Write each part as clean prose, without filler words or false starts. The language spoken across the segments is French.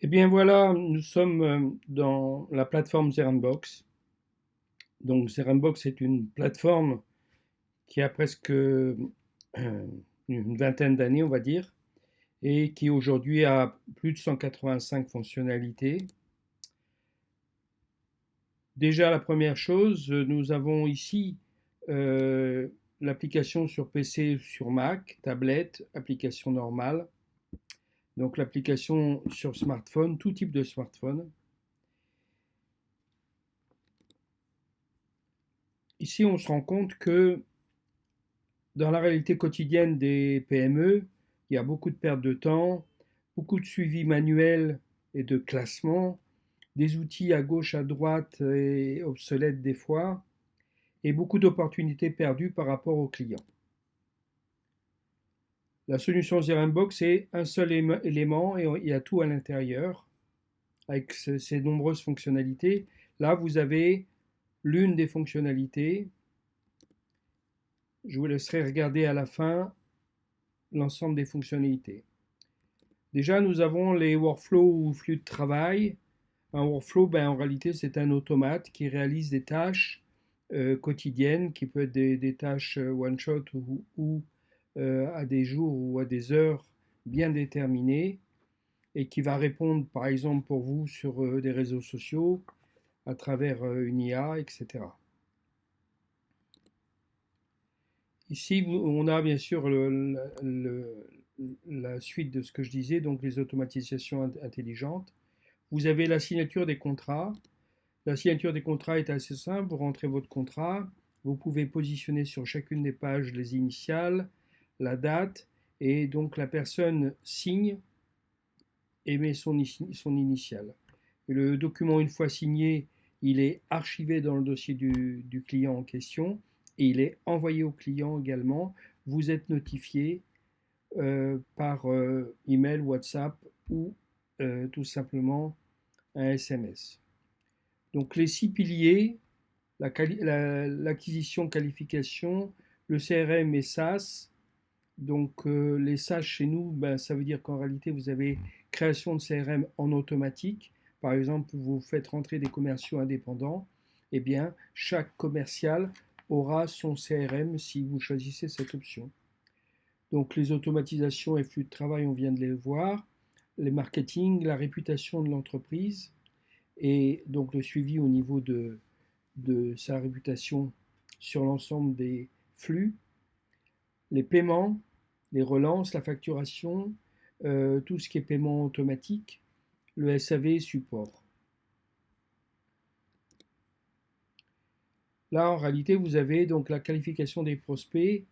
Eh bien voilà, nous sommes dans la plateforme Zerenbox. Donc Zerenbox est une plateforme qui a presque une vingtaine d'années, on va dire, et qui aujourd'hui a plus de 185 fonctionnalités. Déjà, la première chose, nous avons ici euh, l'application sur PC, sur Mac, tablette, application normale. Donc l'application sur smartphone, tout type de smartphone. Ici, on se rend compte que dans la réalité quotidienne des PME, il y a beaucoup de pertes de temps, beaucoup de suivi manuel et de classement, des outils à gauche, à droite et obsolètes des fois, et beaucoup d'opportunités perdues par rapport aux clients. La solution Zerembox est un seul élément et il y a tout à l'intérieur avec ces nombreuses fonctionnalités. Là, vous avez l'une des fonctionnalités. Je vous laisserai regarder à la fin l'ensemble des fonctionnalités. Déjà, nous avons les workflows ou flux de travail. Un workflow, en réalité, c'est un automate qui réalise des tâches quotidiennes, qui peuvent être des tâches one-shot ou à des jours ou à des heures bien déterminées, et qui va répondre, par exemple, pour vous sur des réseaux sociaux, à travers une IA, etc. Ici, on a bien sûr la suite de ce que je disais, donc les automatisations intelligentes. Vous avez la signature des contrats. La signature des contrats est assez simple. Vous rentrez votre contrat. Vous pouvez positionner sur chacune des pages les initiales, la date, et donc la personne signe et met son initiale. Et le document, une fois signé, il est archivé dans le dossier du client en question et il est envoyé au client également. Vous êtes notifié par email, WhatsApp ou tout simplement un SMS. Donc les six piliers, l'acquisition, qualification, le CRM et SaaS. Donc les SaaS chez nous, ça veut dire qu'en réalité, vous avez création de CRM en automatique. Par exemple, vous faites rentrer des commerciaux indépendants. Eh bien, chaque commercial aura son CRM si vous choisissez cette option. Donc les automatisations et flux de travail, on vient de les voir. Les marketing, la réputation de l'entreprise et donc le suivi au niveau de sa réputation sur l'ensemble des flux, les paiements, les relances, la facturation, tout ce qui est paiement automatique, le SAV support. Là, en réalité, vous avez donc la qualification des prospects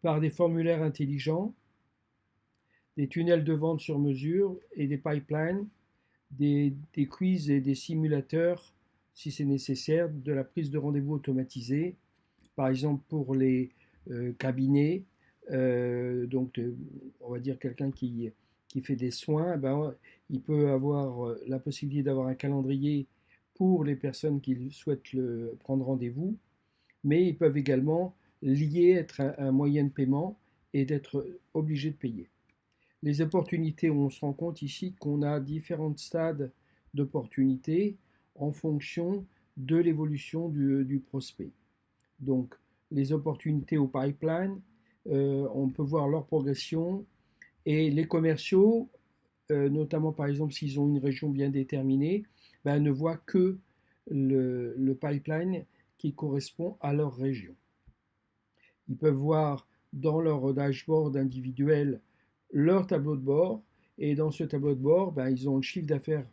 par des formulaires intelligents, des tunnels de vente sur mesure et des pipelines, des quiz et des simulateurs, si c'est nécessaire, de la prise de rendez-vous automatisée, par exemple pour les cabinets, on va dire quelqu'un qui fait des soins, il peut avoir la possibilité d'avoir un calendrier pour les personnes qui souhaitent prendre rendez-vous, mais ils peuvent également lier, être un moyen de paiement et d'être obligés de payer. Les opportunités, on se rend compte ici qu'on a différents stades d'opportunités en fonction de l'évolution du prospect. Donc, les opportunités au pipeline, on peut voir leur progression et les commerciaux, notamment par exemple s'ils ont une région bien déterminée, ne voient que le pipeline qui correspond à leur région. Ils peuvent voir dans leur dashboard individuel leur tableau de bord et dans ce tableau de bord, ils ont le chiffre d'affaires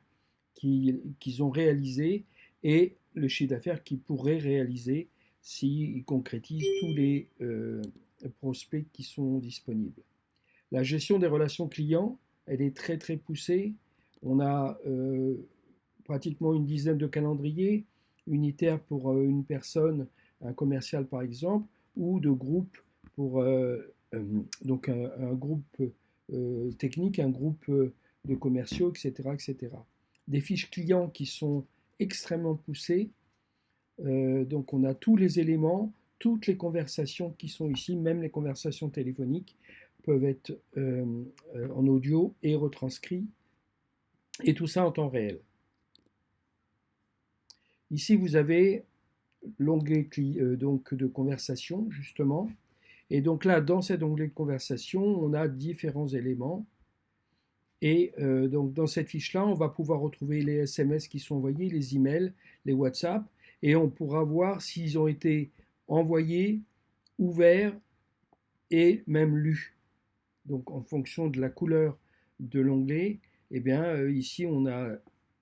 qu'ils ont réalisé et le chiffre d'affaires qu'ils pourraient réaliser s'ils concrétisent tous les prospects qui sont disponibles. La gestion des relations clients, elle est très très poussée. On a pratiquement une dizaine de calendriers unitaires pour une personne, un commercial par exemple, ou de groupes pour donc un groupe technique, un groupe de commerciaux, etc., etc. Des fiches clients qui sont extrêmement poussées. Donc on a tous les éléments, toutes les conversations qui sont ici, même les conversations téléphoniques peuvent être en audio et retranscrits. et tout ça en temps réel. Ici, vous avez l'onglet donc de conversation, justement. Et donc là, dans cet onglet de conversation, on a différents éléments. Et donc dans cette fiche-là, on va pouvoir retrouver les SMS qui sont envoyés, les emails, les WhatsApp, et on pourra voir s'ils ont été envoyés, ouverts et même lus. Donc en fonction de la couleur de l'onglet, eh bien ici on a, vous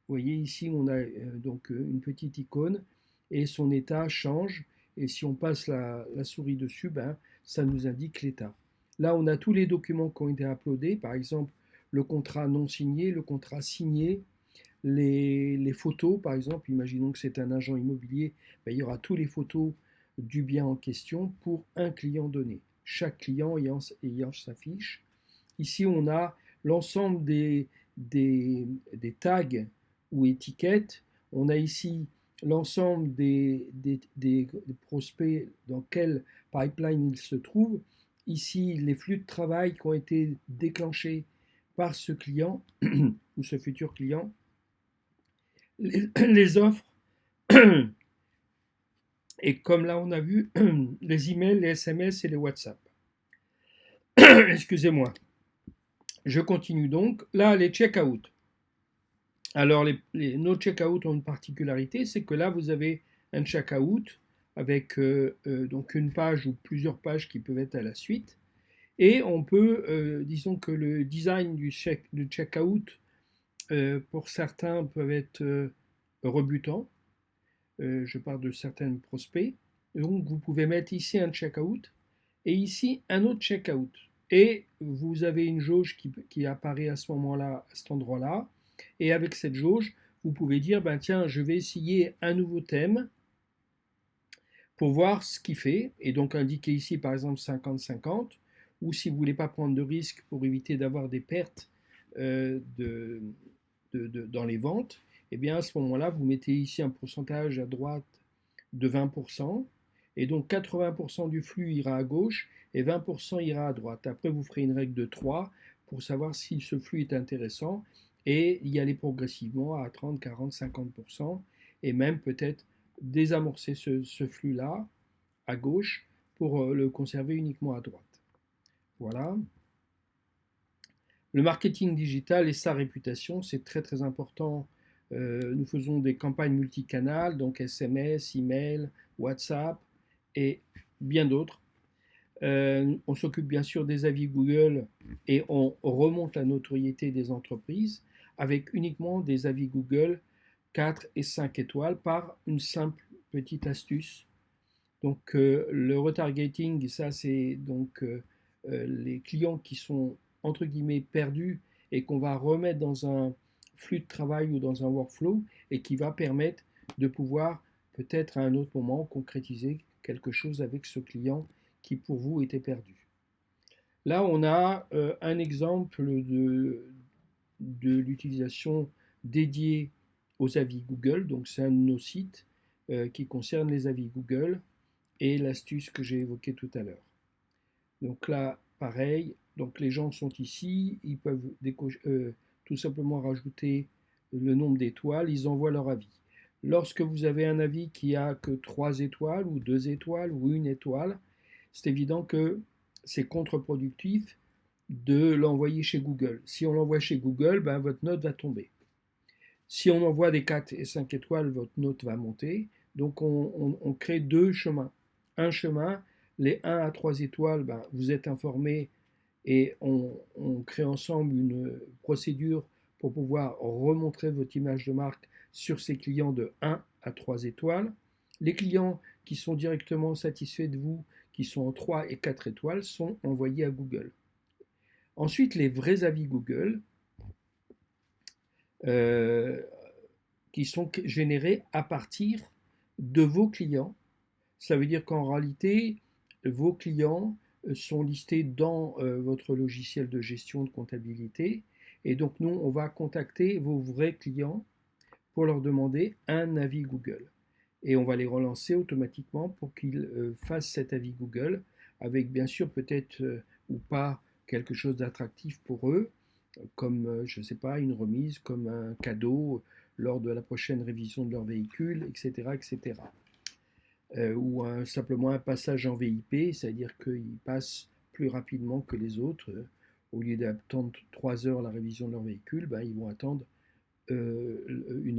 voyez ici on a donc une petite icône et son état change. Et si on passe la souris dessus, ben, ça nous indique l'état. Là on a tous les documents qui ont été uploadés, par exemple le contrat non signé, le contrat signé, les photos, par exemple, imaginons que c'est un agent immobilier, ben, il y aura toutes les photos du bien en question pour un client donné, chaque client ayant sa fiche. Ici, on a l'ensemble des tags ou étiquettes. On a ici l'ensemble des prospects dans quel pipeline ils se trouvent. Ici, les flux de travail qui ont été déclenchés par ce client ou ce futur client, les offres, et comme là on a vu, les emails, les SMS et les WhatsApp. Excusez-moi. Je continue donc. Là, les check-out. Alors, nos check-out ont une particularité, c'est que là, vous avez un check-out avec donc une page ou plusieurs pages qui peuvent être à la suite. Et on peut, disons que le design du check-out, pour certains, peuvent être rebutants. Je parle de certains prospects. Donc, vous pouvez mettre ici un check-out et ici un autre check-out. Et vous avez une jauge qui apparaît à ce moment-là, à cet endroit-là. Et avec cette jauge, vous pouvez dire, ben tiens, je vais essayer un nouveau thème pour voir ce qu'il fait. Et donc indiquer ici, par exemple, 50-50. Ou si vous ne voulez pas prendre de risques pour éviter d'avoir des pertes dans les ventes, et bien à ce moment-là, vous mettez ici un pourcentage à droite de 20%, et donc 80% du flux ira à gauche et 20% ira à droite. Après, vous ferez une règle de 3 pour savoir si ce flux est intéressant et y aller progressivement à 30, 40, 50%, et même peut-être désamorcer ce flux-là à gauche pour le conserver uniquement à droite. Voilà. Le marketing digital et sa réputation, c'est très très important. Nous faisons des campagnes multicanales, donc SMS, email, WhatsApp et bien d'autres. On s'occupe bien sûr des avis Google et on remonte la notoriété des entreprises avec uniquement des avis Google 4 et 5 étoiles par une simple petite astuce. Donc le retargeting, ça c'est donc les clients qui sont entre guillemets perdus et qu'on va remettre dans un flux de travail ou dans un workflow et qui va permettre de pouvoir peut-être à un autre moment concrétiser quelque chose avec ce client qui pour vous était perdu. Là, on a un exemple de l'utilisation dédiée aux avis Google. Donc c'est un de nos sites qui concerne les avis Google et l'astuce que j'ai évoquée tout à l'heure. Donc là, pareil, donc les gens sont ici, ils peuvent tout simplement rajouter le nombre d'étoiles, ils envoient leur avis. Lorsque vous avez un avis qui a que 3 étoiles ou 2 étoiles ou 1 étoile, c'est évident que c'est contre-productif de l'envoyer chez Google. Si on l'envoie chez Google, ben, votre note va tomber. Si on envoie des 4 et 5 étoiles, votre note va monter. Donc on crée deux chemins. Un chemin, les 1 à 3 étoiles, ben, vous êtes informés et on crée ensemble une procédure pour pouvoir remontrer votre image de marque sur ces clients de 1 à 3 étoiles. Les clients qui sont directement satisfaits de vous, qui sont en 3 et 4 étoiles, sont envoyés à Google. Ensuite, les vrais avis Google, euh, qui sont générés à partir de vos clients. Ça veut dire qu'en réalité, vos clients sont listés dans votre logiciel de gestion de comptabilité. Et donc, nous, on va contacter vos vrais clients pour leur demander un avis Google. Et on va les relancer automatiquement pour qu'ils fassent cet avis Google avec bien sûr peut-être ou pas quelque chose d'attractif pour eux. comme, je ne sais pas, une remise, comme un cadeau lors de la prochaine révision de leur véhicule, etc., etc. Ou simplement un passage en VIP, c'est-à-dire qu'ils passent plus rapidement que les autres. Au lieu d'attendre 3 heures la révision de leur véhicule, ben, ils vont attendre 1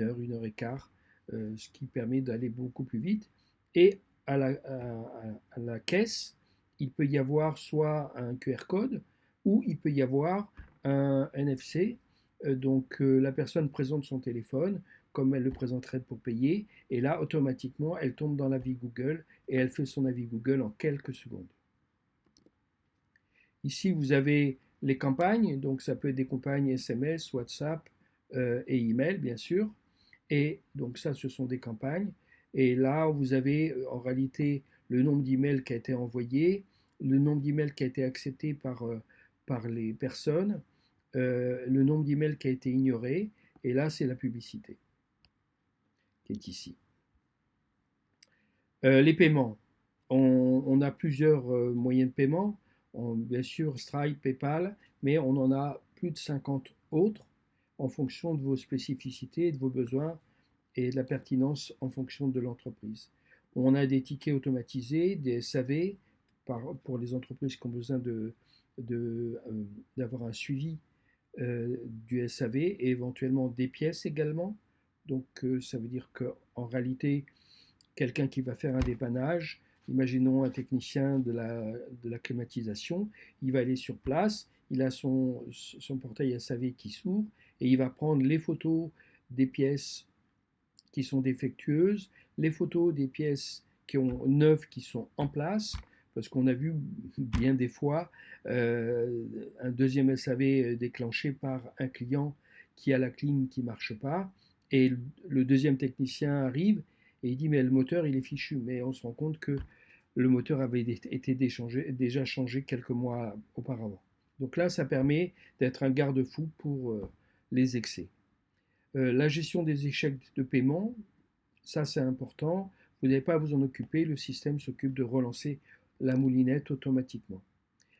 heure et quart, ce qui permet d'aller beaucoup plus vite. Et à la caisse, il peut y avoir soit un QR code ou il peut y avoir un NFC. Donc la personne présente son téléphone comme elle le présenterait pour payer, et là automatiquement elle tombe dans l'avis Google et elle fait son avis Google en quelques secondes. Ici vous avez les campagnes, donc ça peut être des campagnes SMS, WhatsApp et email bien sûr. Et donc ça, ce sont des campagnes. Et là, vous avez en réalité le nombre d'emails qui a été envoyé, le nombre d'emails qui a été accepté par les personnes, le nombre d'emails qui a été ignoré. Et là, c'est la publicité qui est ici. Les paiements. On a plusieurs moyens de paiement. Bien sûr, Stripe, PayPal, mais on en a plus de 50 autres en fonction de vos spécificités, de vos besoins et de la pertinence en fonction de l'entreprise. On a des tickets automatisés, des SAV pour les entreprises qui ont besoin d'avoir un suivi du SAV et éventuellement des pièces également. Donc ça veut dire qu'en réalité, quelqu'un qui va faire un dépannage, imaginons un technicien de la climatisation, il va aller sur place, il a son portail SAV qui s'ouvre et il va prendre les photos des pièces qui sont défectueuses, les photos des pièces neuves qui sont en place, parce qu'on a vu bien des fois un deuxième SAV déclenché par un client qui a la clim qui ne marche pas, et le deuxième technicien arrive et il dit mais le moteur il est fichu, mais on se rend compte que le moteur avait été déjà changé quelques mois auparavant. Donc là, ça permet d'être un garde-fou pour les excès. La gestion des échecs de paiement, ça c'est important. Vous n'avez pas à vous en occuper, le système s'occupe de relancer la moulinette automatiquement.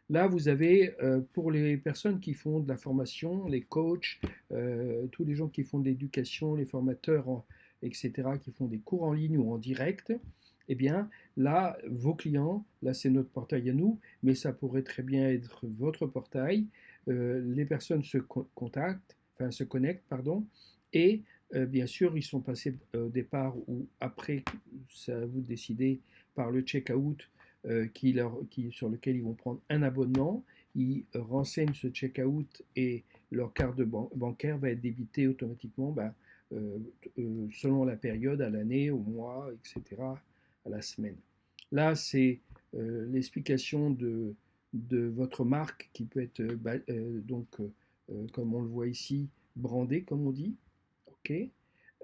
Là, vous avez pour les personnes qui font de la formation, les coachs, tous les gens qui font de l'éducation, les formateurs, etc., qui font des cours en ligne ou en direct, eh bien, là, vos clients, là c'est notre portail à nous, mais ça pourrait très bien être votre portail. Les personnes contactent, enfin se connectent, pardon, et bien sûr, ils sont passés au départ ou après, ça vous décidez, par le check-out sur lequel ils vont prendre un abonnement. Ils renseignent ce check-out et leur carte bancaire va être débitée automatiquement selon la période, à l'année, au mois, etc., à la semaine. Là, c'est l'explication de votre marque qui peut être comme on le voit ici, brandée, comme on dit. OK.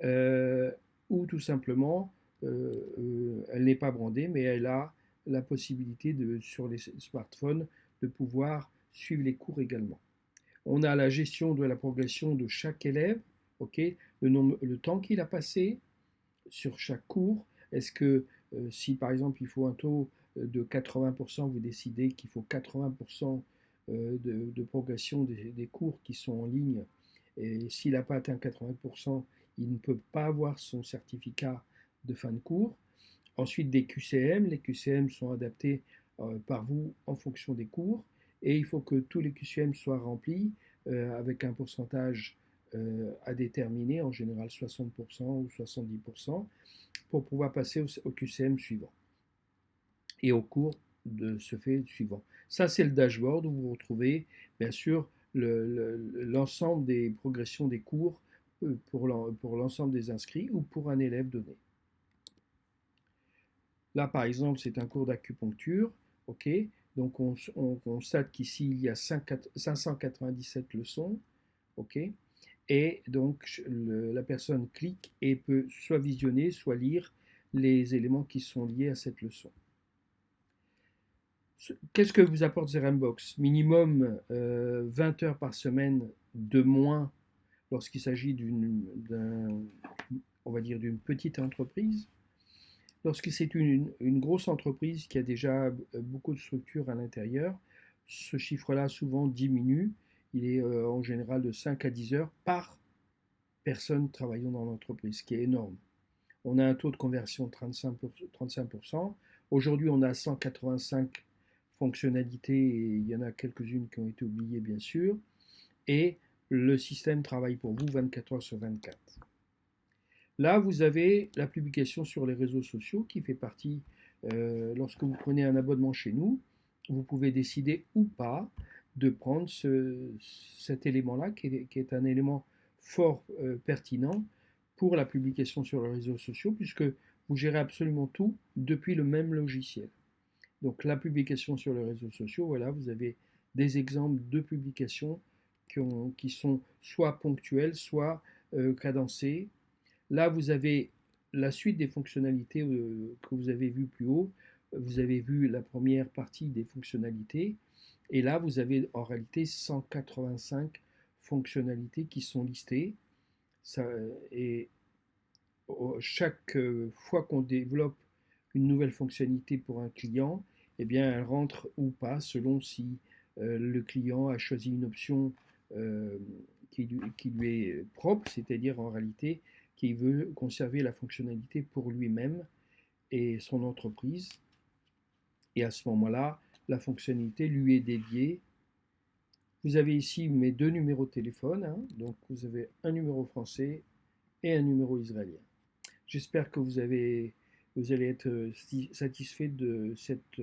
Euh, ou tout simplement, elle n'est pas brandée, mais elle a la possibilité sur les smartphones de pouvoir suivre les cours également. On a la gestion de la progression de chaque élève, ok, le temps qu'il a passé sur chaque cours. Est-ce que si par exemple il faut un taux de 80%, vous décidez qu'il faut 80% de progression des cours qui sont en ligne, et s'il n'a pas atteint 80%, il ne peut pas avoir son certificat de fin de cours. Ensuite, des QCM. Les QCM sont adaptés par vous en fonction des cours. Et il faut que tous les QCM soient remplis avec un pourcentage à déterminer, en général 60% ou 70%, pour pouvoir passer au QCM suivant et au cours de ce fait suivant. Ça, c'est le dashboard où vous retrouvez, bien sûr, l'ensemble des progressions des cours pour l'ensemble des inscrits ou pour un élève donné. Là, par exemple, c'est un cours d'acupuncture. OK. Donc, on constate qu'ici, il y a 597 leçons. OK. Et donc, la personne clique et peut soit visionner, soit lire les éléments qui sont liés à cette leçon. Qu'est-ce que vous apporte Zerembox? Minimum 20 heures par semaine de moins lorsqu'il s'agit on va dire, d'une petite entreprise. Lorsque c'est une grosse entreprise qui a déjà beaucoup de structures à l'intérieur, ce chiffre-là souvent diminue il est en général de 5 à 10 heures par personne travaillant dans l'entreprise, ce qui est énorme. On a un taux de conversion de 35%. Aujourd'hui, on a 185 fonctionnalités et il y en a quelques-unes qui ont été oubliées, bien sûr. Et le système travaille pour vous 24 heures sur 24. Là, vous avez la publication sur les réseaux sociaux qui fait partie, lorsque vous prenez un abonnement chez nous, vous pouvez décider ou pas de prendre cet élément-là, qui est un élément fort pertinent pour la publication sur les réseaux sociaux, puisque vous gérez absolument tout depuis le même logiciel. Donc la publication sur les réseaux sociaux, voilà, vous avez des exemples de publications qui sont soit ponctuelles, soit cadencées. Là, vous avez la suite des fonctionnalités que vous avez vues plus haut. Vous avez vu la première partie des fonctionnalités. Et là, vous avez en réalité 185 fonctionnalités qui sont listées. Et chaque fois qu'on développe une nouvelle fonctionnalité pour un client, eh bien, elle rentre ou pas selon si le client a choisi une option euh, qui lui est propre, c'est-à-dire en réalité qu'il veut conserver la fonctionnalité pour lui-même et son entreprise. Et à ce moment-là, la fonctionnalité lui est dédiée. Vous avez ici mes deux numéros de téléphone, hein, donc vous avez un numéro français et un numéro israélien. J'espère que vous allez être satisfait de cette